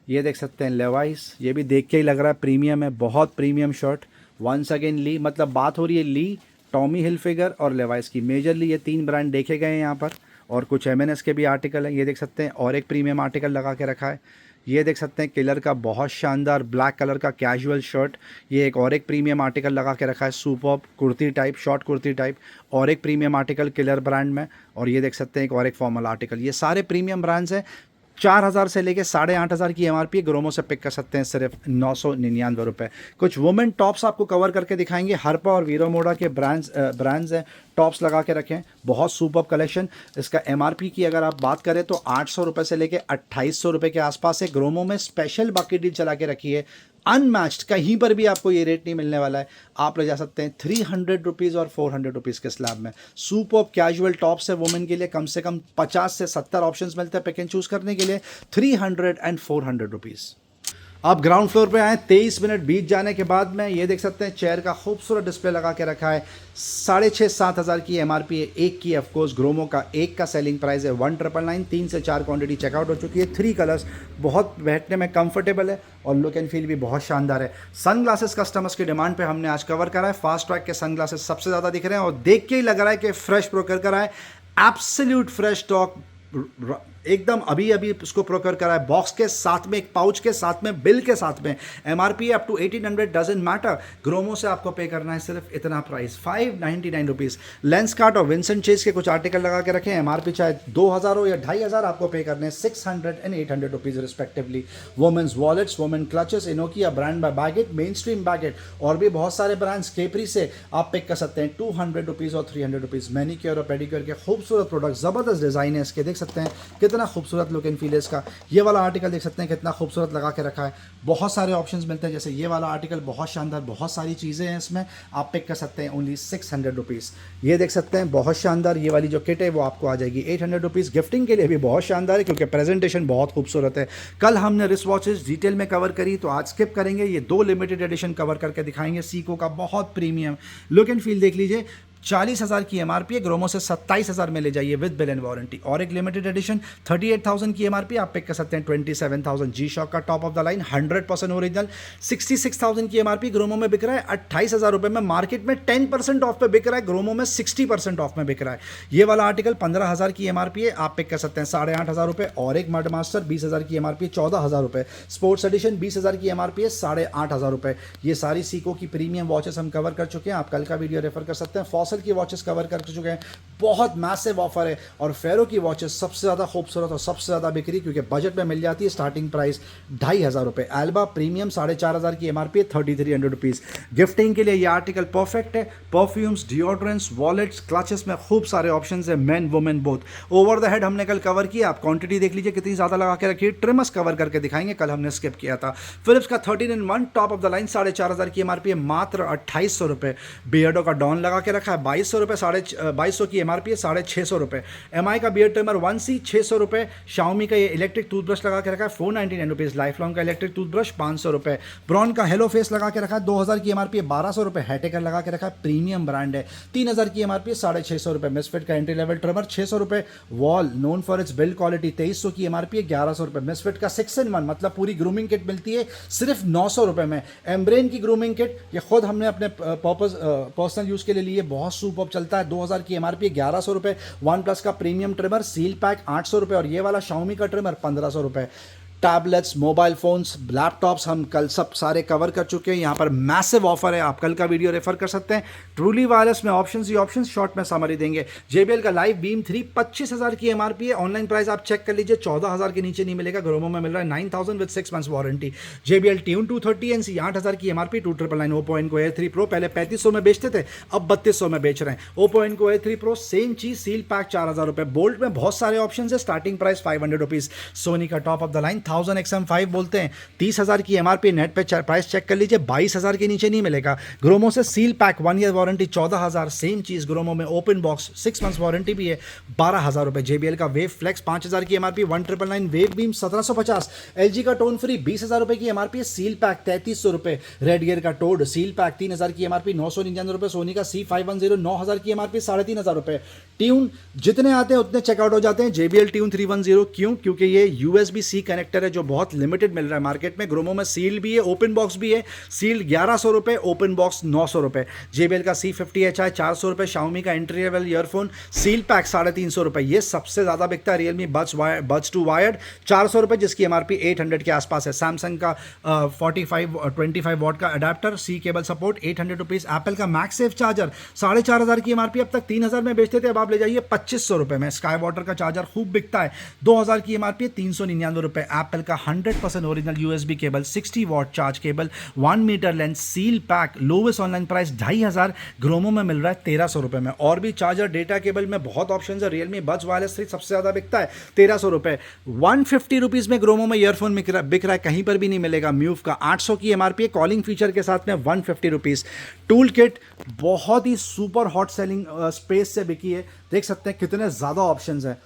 ये देख सकते हैं लेवाइस, ये भी देख के ही लग रहा है प्रीमियम है, बहुत प्रीमियम शर्ट। वंस अगेन ली, मतलब बात हो रही है ली, टॉमी हिलफिगर और लेवाइस की। मेजरली ये 3 ब्रांड देखे गए हैं यहाँ पर, और कुछ M&S के भी आर्टिकल हैं। ये देख सकते हैं, और एक प्रीमियम आर्टिकल लगा के रखा है। ये देख सकते हैं किलर का बहुत शानदार ब्लैक कलर का कैजुअल शर्ट, ये एक और एक प्रीमियम आर्टिकल लगा के रखा है। Superb kurti type, short kurti type, और एक प्रीमियम आर्टिकल किलर ब्रांड में। और ये देख सकते हैं एक और एक फॉर्मल आर्टिकल। ये सारे प्रीमियम ब्रांड्स हैं। 4,000 से लेके 8,500 की MRP, ग्रोमो से पिक कर सकते हैं सिर्फ ₹999। कुछ वुमेन टॉप्स आपको कवर करके दिखाएंगे। हरपा और वीरो मोडा के ब्रांड्स हैं, टॉप्स लगा के रखें, बहुत सुपर कलेक्शन। इसका MRP की अगर आप बात करें तो ₹800 से लेके ₹2,800 के आसपास है। ग्रोमो में स्पेशल बकेट डील चला के रखी है, अनमैच्ड, कहीं पर भी आपको ये रेट नहीं मिलने वाला है। आप ले जा सकते हैं ₹300 और ₹400 के स्लैब में। सुपर कैजुअल टॉप्स है वुमेन के लिए, कम से कम 50 से 70 ऑप्शंस मिलते हैं पिक एंड चूज़ करने के लिए। ₹300 एंड ₹400। आप ग्राउंड फ्लोर पे आए, 23 मिनट बीत जाने के बाद में ये देख सकते हैं चेयर का खूबसूरत डिस्प्ले लगा के रखा है। 6,500-7,000 की MRP है एक की। ऑफकोर्स ग्रोमो का एक का सेलिंग प्राइस है 1,999। 3 से 4 क्वांटिटी चेकआउट हो चुकी है। 3 कलर्स, बहुत बैठने में कंफर्टेबल है और लुक एंड फील भी बहुत शानदार है। सनग्लासेस कस्टमर्स की डिमांड पे हमने आज कवर करा है। फास्ट ट्रैक के सनग्लासेस सबसे ज़्यादा दिख रहे हैं और देख के ही लग रहा है कि फ्रेश प्रोकर करा है। एब्सोल्यूट फ्रेश स्टॉक, एकदम अभी अभी उसको प्रोक्योर करा है, बॉक्स के साथ में, एक पाउच के साथ में, बिल के साथ में। MRP up to 1800 doesn't matter, ग्रोमो से आपको पे करना है सिर्फ इतना प्राइस, 599 रुपीज़। लेंस कार्ट और विंसेंट चेज के कुछ आर्टिकल लगा के रखें, MRP चाहे 2000 हो या 2500, आपको पे करने हैं 600 and 800 rupees respectively. Women's wallets, women clutches, इनोकिया brand by Baggit, mainstream Baggit और भी बहुत सारे ब्रांड्स, केपरी से आप पिक कर सकते हैं 200 रुपीज़ और 300 रुपीज़। मैनीक्योर और पेडिक्योर के खूबसूरत प्रोडक्ट, ज़बरदस्त डिज़ाइन है इसके, देख सकते हैं कितना खूबसूरत लुक एंड फील है इसका। ये वाला आर्टिकल देख सकते हैं कितना खूबसूरत लगा के रखा है, बहुत सारे ऑप्शंस मिलते हैं, जैसे ये वाला आर्टिकल बहुत शानदार, बहुत सारी चीज़ें हैं इसमें, आप पिक कर सकते हैं ओनली 600 रुपीज़। ये देख सकते हैं बहुत शानदार, ये वाली जो किट है वो आपको आ जाएगी 800 रुपीज़। गिफ्टिंग के लिए भी बहुत शानदार है क्योंकि प्रेजेंटेशन बहुत खूबसूरत है। कल हमने रिस्ट वॉचेस डिटेल में कवर करी, तो आज स्किप करेंगे, ये 2 लिमिटेड एडिशन कवर करके दिखाएंगे। सीको का बहुत प्रीमियम लुक एंड फील देख लीजिए, 40,000 की MRP है, ग्रोमो से 27,000 में ले जाइए विद बिल एंड वारंटी। और एक लिमिटेड एडिशन 38,000 की MRP, आप पिक कर सकते हैं 27,000 G-Shock का top of the line 100% original. 66,000 की MRP ग्रोमो में बिक रहा है 28,000 रुपये में, मार्केट में 10% ऑफ पे बिक रहा है, ग्रोमो में 60% ऑफ में बिक रहा है। ये वाला आर्टिकल 15,000 की MRP है, आप पिक कर सकते हैं 8,500 रुपये। और एक मड मास्टर 20,000 की MRP 14,000 रुपये। स्पोर्ट्स एडिशन 20,000 की MRP है 8,500 रुपये। ये सारी सीको की प्रीमियम वॉचेस हम कवर कर चुके हैं, आप कल का वीडियो रेफर कर सकते हैं। फॉसल की वॉचेस कवर कर चुके हैं, बहुत मैसिव ऑफर है। और फेरो की वॉचेस सबसे ज़्यादा खूबसूरत और सबसे ज़्यादा बिक्री क्योंकि बजट में मिल जाती है, स्टार्टिंग प्राइस 2,500 रुपये। एल्बा प्रीमियम 4,500 की MRP है 3,300 रुपीज़। गिफ्टिंग के लिए ये आर्टिकल परफेक्ट है। परफ्यूम्स, डिओड्रेंट्स, वॉलेट्स, क्लचेस में खूब सारे ऑप्शन है, main women both. Over the head हमने कल कवर किया, आप क्वांटिटी देख लीजिए कितनी ज़्यादा लगा के रखिए। ट्रिमर्स कवर करके दिखाएंगे, कल हमने स्किप किया था। फिलिप्स का 13-in-1 top of the line 4,500 की MRP है मात्र 2,800 रुपये। बियर्डो का डॉन लगा के रखा है 2,200 रुपये, 2,200 की MRP है 650 रुपये। MI का बियर्ड ट्रिमर 1C 600 रुपये। शाओमी का ये इलेक्ट्रिक टूथब्रश लगा के रखा है 499 रुपीज़। लाइफ लॉन्ग का इलेक्ट्रिक टूथब्रश 500 रुपये। ब्रॉन का हेलो फेस लगा के रखा है 2,000 की MRP है 1,200 रुपये। हैटेकर लगा के रखा है, प्रीमियम ब्रांड है, 3,000 की MRP है 650 रुपये। मिसफिट का एंट्री लेवल ट्रिमर 600 रुपये। Wall known for its build quality 2,300 की MRP है 1,100 रुपये। मिसफिट का 6-in-1 मतलब पूरी ग्रूमिंग किट मिलती है सिर्फ 900 रुपये में। एम्ब्रेन की ग्रूमिंग किट, ये खुद हमने अपने पर्सनल यूज़ के लिए लिए, बहुत सुपर चलता है। 2,000 की MRP 1,100 रुपये। वन प्लस का प्रीमियम ट्रिमर सील पैक 800 रुपये और ये वाला शाओमी का ट्रिमर 1,500 रुपये। टैबलेट्स, मोबाइल फोन्स, लैपटॉप्स हम कल सब सारे कवर कर चुके हैं। यहाँ पर मैसिव ऑफर है, आप कल का वीडियो रेफर कर सकते हैं। ट्रूली वायरलेस में ऑप्शंस ही ऑप्शंस, शॉर्ट में समरी देंगे। JBL का लाइव बीम 3 25,000 की MRP है, ऑनलाइन प्राइस आप चेक कर लीजिए 14,000 के नीचे नहीं मिलेगा, ग्रोमो में मिल रहा है 9,000 with 6 months warranty. JBL tune 230NC 8,000 की MRP 2,999। Oppo Enco Air3 Pro पहले 3,500 में बेचते थे, अब 3,200 में बेच रहे हैं। Oppo Enco Air3 Pro same चीज, सील पैक 4,000 रुपये। बोल्ट में बहुत सारे ऑप्शन है, स्टार्टिंग प्राइस 500 रुपीज़। सोनी का top of the line 1000 XM5 बोलते हैं 30,000 की MRP, नेट पे प्राइस चेक कर लीजिए 22,000 के नीचे नहीं मिलेगा। ग्रोमो से seal pack 1 year warranty 14,000, same चीज ग्रोमो में ओपन बॉक्स 6 months वारंटी भी है 12,000 रुपये। JBL का वेव फ्लेक्स 5,000 की MRP 1,999। Wave beam 1,750। LG का टोन फ्री 20,000 रुपये की MRP, सील पैक 3,300 रुपये। रेड गियर का टोड सील पैक 3,000 की MRP 999 रुपये। सोनी का C510 9,000 की MRP 3,500 रुपये। ट्यून जितने आते हैं उतने चेकआउट हो जाते हैं। JBL ट्यून 310 क्यों? क्योंकि ये USB-C कनेक्टर है जो बहुत लिमिटेड मिल रहा है मार्केट में। ग्रोमो में सील भी है, ओपन बॉक्स भी है। सील 1,100 रुपये, ओपन बॉक्स 900 रुपये। JBL का C50HI 400 रुपये। शाओमी का entry level earphone seal pack 350 रुपये। ये सबसे ज़्यादा बिकता है। रियलमी बड्स 2 वायर्ड 400 रुपये, जिसकी MRP 800 के आसपास है। सैमसंग का 25 वॉट का adapter, C cable support 800 rupees. Apple का मैक्सेफ चार्जर 4,500 की MRP, अब तक 3,000 में बेचते थे, अब आप ले जाइए 2,500 रुपये में। स्काई वाटर का चार्जर खूब बिकता है, 2,000 की MRP 399 रुपये। एप्पल का 100% original USB cable 60 watt charge cable 1 metre length seal pack, lowest online price 2,500, ग्रोमो में मिल रहा है 1,300 रुपये में। और भी चार्जर डेटा केबल में बहुत ऑप्शन है। रियलमी बड्स वायरलेस 3 सबसे ज़्यादा बिकता है 1,300 रुपये। 150 रुपीज़ में ग्रोमो में ईयरफोन बिक रहा है, कहीं पर भी नहीं मिलेगा। म्यूव का 800 की MRP, कॉलिंग फीचर के साथ में 150 रुपीज़। टूल किट बहुत ही सुपर हॉट सेलिंग स्पेस से बिकी है, देख सकते हैं कितने ज़्यादा ऑप्शंस हैं।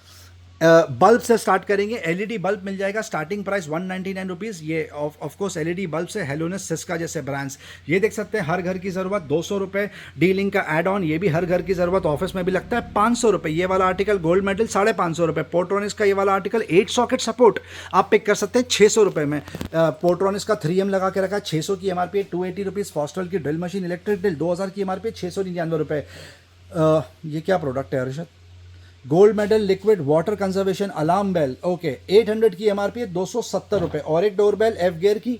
बल्ब से स्टार्ट करेंगे। LED बल्ब मिल जाएगा, स्टार्टिंग प्राइस 199 रुपीज़। ये ऑफ कोर्स LED बल्ब से हेलोनेस, सिस्का जैसे ब्रांड्स, ये देख सकते हैं। हर घर की ज़रूरत 200 रुपये। डीलिंग का एड ऑन, ये भी हर घर की ज़रूरत, ऑफिस में भी लगता है 500 रुपये। ये वाला आर्टिकल गोल्ड मेडल 550 रुपये। पोर्ट्रॉनिक्स का ये वाला आर्टिकल 8 सॉकेट सपोर्ट आप पिक कर सकते हैं 600 रुपये में। पोर्ट्रॉनिक्स का 3M लगा के रखा है 600 की MRP 280 रुपीज़। फॉस्टल की ड्रिल मशीन इलेक्ट्रिक ड्रिल 2,000 की MRP 699 रुपये। ये क्या प्रोडक्ट है Arshad? Gold medal liquid water conservation alarm bell, okay 800 की एमआरपी है, 270 रुपये। और एक डोरबेल एफ गियर की,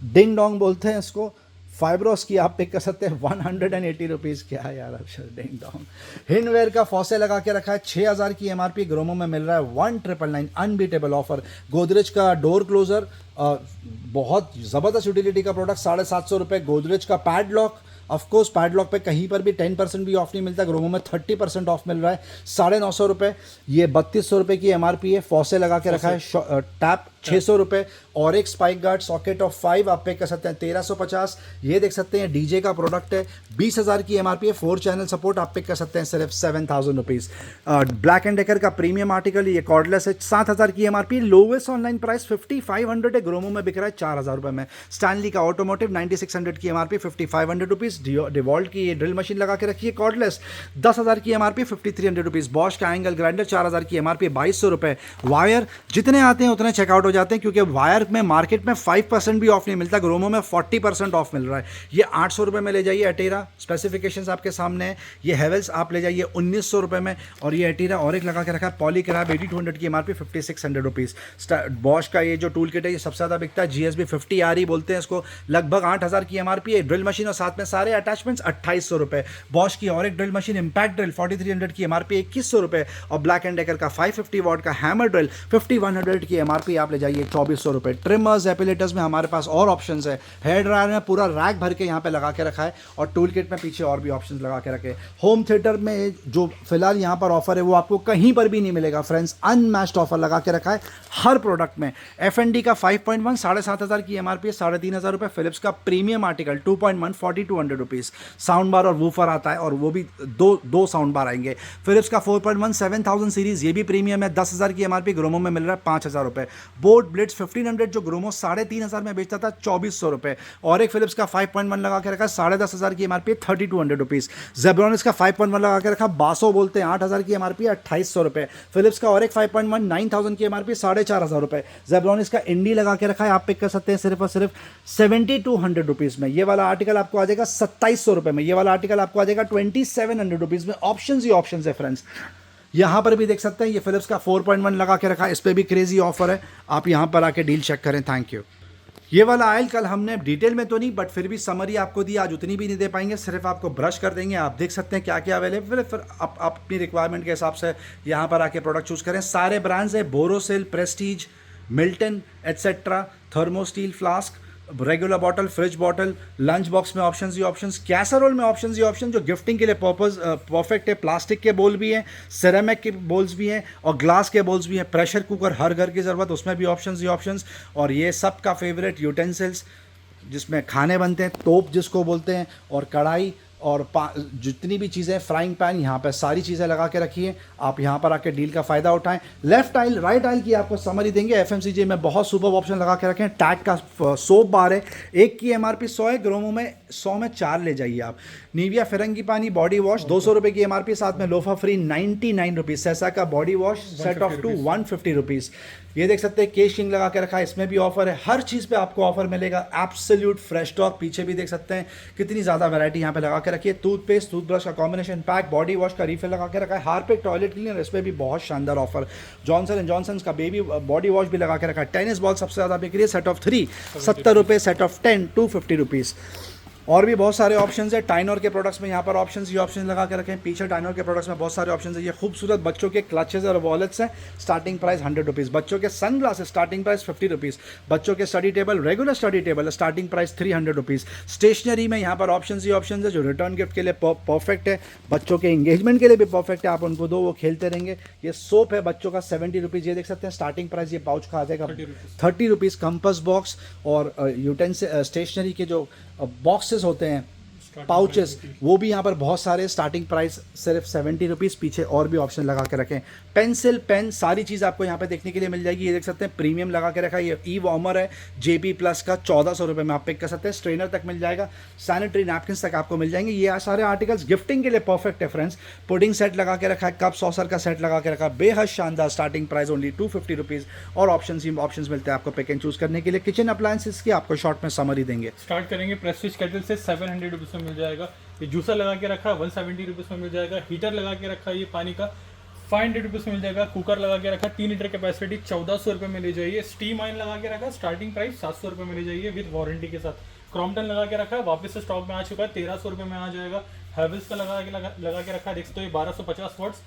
डिंग डोंग बोलते हैं इसको, फाइब्रोस की, आप पिक कर सकते हैं 180 रुपीज़। क्या है यार अक्षर, डिंग डोंग। हिंडवेयर का फौसे लगा के रखा है, 6000 की एमआरपी, ग्रोमो में मिल रहा है 1999, अनबीटेबल ऑफर। गोदरेज का डोर क्लोजर, बहुत ज़बरदस्त यूटिलिटी का प्रोडक्ट, 750 रुपये। गोदरेज का पैडलॉक, ऑफकोर्स पैडलॉक पे कहीं पर भी 10% भी ऑफ नहीं मिलता, ग्रोमो में 30% ऑफ मिल रहा है, 950 रुपये। ये 3200 रुपये की एमआरपी है। फौसे लगा के रखा है, टैप 600 रुपये। और एक स्पाइक गार्ड सॉकेट ऑफ 5 आप पे कर सकते हैं 1350। ये देख सकते हैं डीजे का प्रोडक्ट है, 20,000 की एमआरपी है, 4 चैनल सपोर्ट, आप पे कर सकते हैं सिर्फ 7000 रुपीज़। ब्लैक एंड डेकर का प्रीमियम आर्टिकल, ये कॉर्डलेस है, 7000 की एमआरपी, लोवेस्ट ऑनलाइन प्राइस 5500 है, ग्रोमो में बिक रहा है 4000 रुपये में। स्टैनली का ऑटोमोटिव 9600 की एमआरपी, 5500 रुपीज़। डिवॉल्ट की ये ड्रिल मशीन लगा के रखी है कॉर्डलेस, 10,000 की एमआरपी, 5300 रुपीज़। बॉश का एंगल ग्राइंडर 4000 की एमआरपी, 2200 रुपये। वायर जितने आते हैं उतने चेकआउट हो जाते हैं, क्योंकि वायर में मार्केट में 5% भी ऑफ नहीं मिलता, ग्रोमो में 40% ऑफ मिल रहा है। ये 800 रुपये में ले जाइए अटेरा, स्पेसिफिकेशंस आपके सामने है। ये हेवेल्स आप ले जाइए 1900 रुपये में। और ये अटेरा और एक लगा के रखा है पॉली क्रैब 8200 की एमआरपी, 5600 रुपीज़। बॉश का ये जो टूल किट है ये सबसे ज़्यादा बिकता है, GSB 50RE बोलते हैं इसको, लगभग 8000 की एमआरपी है। ड्रिल मशीन और साथ में सारे अटैचमेंट्स 2800 रुपये। बॉश की और एक ड्रिल मशीन इम्पैक्ट ड्रिल 4300 की एमआरपी, 2100 रुपये। और ब्लैक एंड डेकर का 550 वॉट का हैमर ड्रिल 5100 की एमआरपी, आप ले जाइए 2400 रुपये। ट्रिमर्स एपिलेटर्स में हमारे पास और ऑप्शंस है, हेयर ड्रायर में पूरा रैक भर के यहाँ पे लगा के रखा है, और टूल किट में पीछे और भी ऑप्शंस लगा के रखे। होम थिएटर में जो फिलहाल यहाँ पर ऑफर है वो आपको कहीं पर भी नहीं मिलेगा फ्रेंड्स, अनमैच्ड ऑफर लगा के रखा है हर प्रोडक्ट में। FND का 5.1 7500 की एमआरपी, 3500 रुपये। फिलिप्स का premium article 2.1 4200 rupees. Sound bar और वूफर आता है, और वो भी दो साउंड बार आएंगे। फिलिप्स का 4.1 7000 सीरीज, ये भी प्रीमियम है, 10,000 की एमआरपी, ग्रोमो में मिल रहा है 5000 रुपये। बोट ब्लिट्स 1500 जो ग्रोमो 3500 में बेचता था 2400 रुपये। और एक फिलिप्स का 5.1 लगा के रखा है, 10,500 की एमआरपी, 3200 रुपीज़। जेब्रॉनिक्स का 5.1 लगा के रखा, बासो बोलते हैं, 8000 की एमआरपी, 2800 रुपये। फिलिप्स का और एक 5.1 9000 की एमआरपी, 4500 रुपये। जेब्रॉनिक्स का इंडी लगा के रखा है, आप पिक कर सकते हैं सिर्फ और सिर्फ 7200 रुपीज़ में। ये वाला आर्टिकल आपको आ जाएगा 2700 रुपये में, ये वाला आर्टिकल आपको आ जाएगा 2700 रुपीज़ में। ऑप्शंस ही ऑप्शंस है फ्रेंड्स। यहाँ पर भी देख सकते हैं ये फिलिप्स का 4.1 लगा के रखा है, इस पर भी क्रेजी ऑफर है, आप यहाँ पर आके डील चेक करें। Thank you. ये वाला आयल कल हमने डिटेल में तो नहीं, बट फिर भी समरी आपको दी, आज उतनी भी नहीं दे पाएंगे, सिर्फ आपको ब्रश कर देंगे। आप देख सकते हैं क्या क्या अवेलेबल है, फिर आप अपनी रिक्वायरमेंट के हिसाब से यहाँ पर आके प्रोडक्ट चूज़ करें। सारे ब्रांड्स है, Borosil, Prestige, Milton etcetera, Thermosteel flask, regular bottle, fridge bottle, lunch box में ऑप्शंस ही ऑप्शंस, कैसरोल में ऑप्शंस ही ऑप्शन, जो गिफ्टिंग के लिए परफेक्ट है। प्लास्टिक के बोल भी हैं, सिरेमिक के बोल्स भी हैं, और ग्लास के बोल्स भी हैं। प्रेशर कुकर हर घर की ज़रूरत, उसमें भी ऑप्शंस ही ऑप्शंस। और ये सब का फेवरेट यूटेंसिल्स, जिसमें खाने बनते हैं, तोप जिसको बोलते हैं, और कढ़ाई, और जितनी भी चीज़ें, फ्राइंग पैन, यहाँ पर सारी चीज़ें लगा के रखी हैं। आप यहाँ पर आके डील का फ़ायदा उठाएं। लेफ्ट आइल राइट आइल की आपको समरी देंगे। FMCG में बहुत सुपर ऑप्शन लगा के रखें। टैग का सोप बार है, एक की एमआरपी 100 है, ग्रोमो में 100 में 4 ले जाइए आप। निविया फिरंगी पानी बॉडी वॉश 200 रुपये की एमआरपी, साथ में लोफा फ्री 99 रुपीज़। सैसा का body wash set of 2 150 rupees. ये देख सकते हैं केश किंग लगा के रखा है, इसमें भी ऑफर है। हर चीज़ पे आपको ऑफर मिलेगा। एब्सोल्यूट फ्रेश स्टॉक, पीछे भी देख सकते हैं कितनी ज़्यादा वैरायटी यहाँ पे लगा के रखी है। टूथपेस्ट, टूथब्रश का कॉम्बिनेशन पैक, बॉडी वॉश का रिफिल लगा के रखा है। हार्पिक टॉयलेट क्लीनर, इस पर भी बहुत शानदार ऑफर। जॉनसन एंड जॉनसन का बेबी बॉडी वॉश भी लगा के रखा है। टेनिस बॉल सबसे ज़्यादा बिक रही है, सेट ऑफ 3 70 रुपये, सेट ऑफ 10 250 रुपीज़। और भी बहुत सारे ऑप्शंस है। टाइनोर के प्रोडक्ट्स में यहाँ पर ऑप्शंस ही ऑप्शन लगा के रखें। पीछे टाइनोर के प्रोडक्ट्स में बहुत सारे ऑप्शंस है। ये खूबसूरत बच्चों के क्लचेस और वॉलेट्स हैं, स्टार्टिंग प्राइस 100 रुपीज़। बच्चों के sun glasses starting price 50 rupees. बच्चों के study table, regular study table, starting price 300 rupees. Stationery में यहाँ पर ऑप्शंस ही ऑप्शंस है, जो रिटर्न गिफ्ट के लिए परफेक्ट है, बच्चों के इंगेजमेंट के लिए भी परफेक्ट है। आप उनको दो, वो खेलते रहेंगे। ये सोप है बच्चों का 70 रुपीज़। ये देख सकते हैं स्टार्टिंग प्राइस, ये पाउच का आ जाएगा 30 रुपीज़। कंपस बॉक्स और यूटेंसिल स्टेशनरी के जो बॉक्सेस होते हैं, पाउचेस, वो भी यहाँ पर बहुत सारे, स्टार्टिंग प्राइस सिर्फ 70 रुपीज़। पीछे और भी ऑप्शन लगा के रखें। पेंसिल, पेन, सारी चीज़ आपको यहाँ पे देखने के लिए मिल जाएगी। ये देख सकते हैं प्रीमियम लगा के रखा है। ये ई वार्मर है JP प्लस का, 1400 रुपये में आप पिक कर सकते हैं। स्ट्रेनर तक मिल जाएगा, सैनिटरी नैपकिन्स तक आपको मिल जाएंगे। ये सारे आर्टिकल्स गिफ्टिंग के लिए परफेक्ट है फ्रेंड्स। पुडिंग सेट लगा के रखा है, कप सॉसर का सेट लगा के रखा है, बेहद शानदार। Starting price only 250 rupees. और ऑप्शन ही ऑप्शन मिलते हैं आपको पिक एंड चूज़ करने के लिए। किचन अप्लायंसेस की आपको शॉर्ट में समरी देंगे। स्टार्ट करेंगे प्रेस्टीज केटल से, 700 रुपीज़ में मिल जाएगा। ये जूसर लगा के रखा है 170 रुपीज़ में मिल जाएगा। हीटर लगा के रखा है ये पानी का ₹500 में मिल जाएगा। कुकर लगा के रखा 3 लीटर कैपेसिटी 1400 में ले जाइए। स्टीम आयन लगा के रखा स्टार्टिंग प्राइस 700 में ले जाइए विद वारंटी के साथ। क्रॉम्पटन लगा के रखा है, वापस से स्टॉक में आ चुका है, 1300 में आ जाएगा। हैवेल्स का लगा के रखा है, देख सकते हो ये 1250 वॉट्स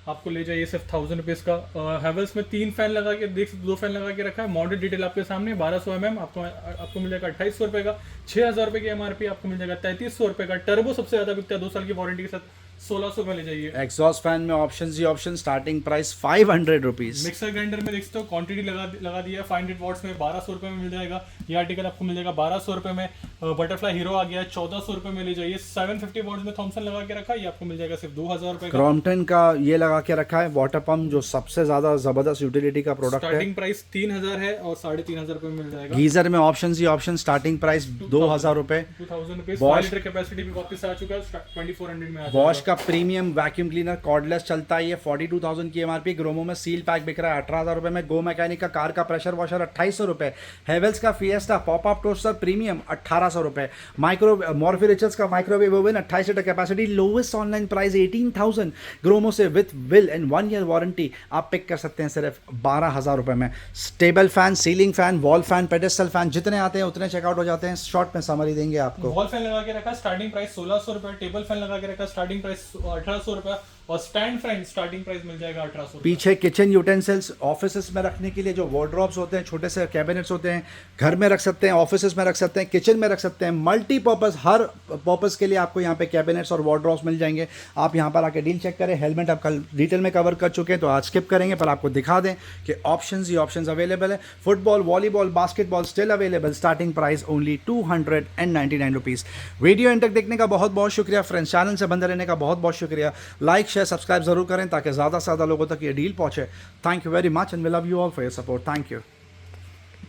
आपको ले जाइए सिर्फ ₹1000 का। हैवेल्स में 3 फैन लगा के देख 2 फैन लगा के रखा है। मॉडल डिटेल आपके सामने 1200 mm आपको मिल जाएगा ₹2800 का। ₹6000 की MRP आपको मिल जाएगा ₹3300 का। टर्बो सबसे ज्यादा बिकता है 2 साल की वारंटी के साथ 1600 में ले जाइए। एग्जॉस्ट फैन में ऑप्शन ही option, starting price ₹500। Mixer grinder में देख सकते हो क्वांटिटी लगा दिया है 500 वॉट्स में ₹1200 में मिल जाएगा। ये आर्टिकल आपको मिल जाएगा ₹1200 में। बटरफ्लाई हीरो आ गया है ₹1400 में ले जाइए। 750 वॉट्स में थॉमसन लगा के रखा है, ये आपको मिल जाएगा सिर्फ ₹2000 का। क्रॉम्पटन का ये लगा के रखा है वाटर पंप, जो सबसे ज्यादा जबरदस्त यूटिलिटी का प्रोडक्ट है। स्टार्टिंग प्राइस 3000 है और ₹3500 में मिल जाएगा। गीजर में ऑप्शन ही option, starting price ₹2000। 2000 rupees. Bosch- 5 litre capacity भी वापस आ चुका है, 2400 में आ बॉश जाएगा। का प्रीमियम वैक्यूम क्लीनर कॉर्डलेस चलता है, ये 42,000 की MRP। ग्रोमो में सील पैक बिक रहा है ₹18,000 में। गो मैकेनिक का कार का प्रेशर वॉशर ₹2800। हेवेल्स का Fiesta pop up toaster premium ₹1800। Micro Morphy Richards का microwave oven 28 litre capacity, lowest online price 18,000। Gromo से with bill and 1 year warranty आप पिक कर सकते हैं सिर्फ ₹12,000 में। Stable fan, ceiling fan, wall fan, pedestal fan जितने आते हैं उतने चेकआउट हो जाते हैं। शॉर्ट में समरी देंगे आपको। वॉल फैन लगा के रखा स्टार्टिंग प्राइस ₹1600। टेबल फैन लगा के रखा स्टार्टिंग प्राइस ₹1800 और स्टैंड फैन स्टार्टिंग प्राइस मिल जाएगा ₹1800। पीछे किचन यूटेंसिल्स, ऑफिस में रखने के लिए जो वार्डरोब्स होते हैं, छोटे से कैबिनेट्स होते हैं, घर में रख सकते हैं, ऑफिस में रख सकते हैं, किचन में रख सकते हैं। मल्टीपर्पज़, हर पर्पज़ के लिए आपको यहाँ पे कैबिनेट्स और वार्डरोब्स मिल जाएंगे। आप यहाँ पर आके डील चेक करें। हेलमेट आप कल डिटेल में कवर कर चुके हैं तो आज स्किप करेंगे, पर आपको दिखा दें कि ऑप्शंस ही ऑप्शंस अवेलेबल है। Football, volleyball, basketball still available. Starting price only ₹299। Video and तक देखने का बहुत बहुत शुक्रिया फ्रेंड्स। चैनल से बंदे रहने का बहुत बहुत शुक्रिया। लाइक शेयर सब्सक्राइब जरूर करें ताकि ज़्यादा से ज़्यादा लोगों तक ये डील पहुंचे। Thank you very much and we love you all for your support. Thank you.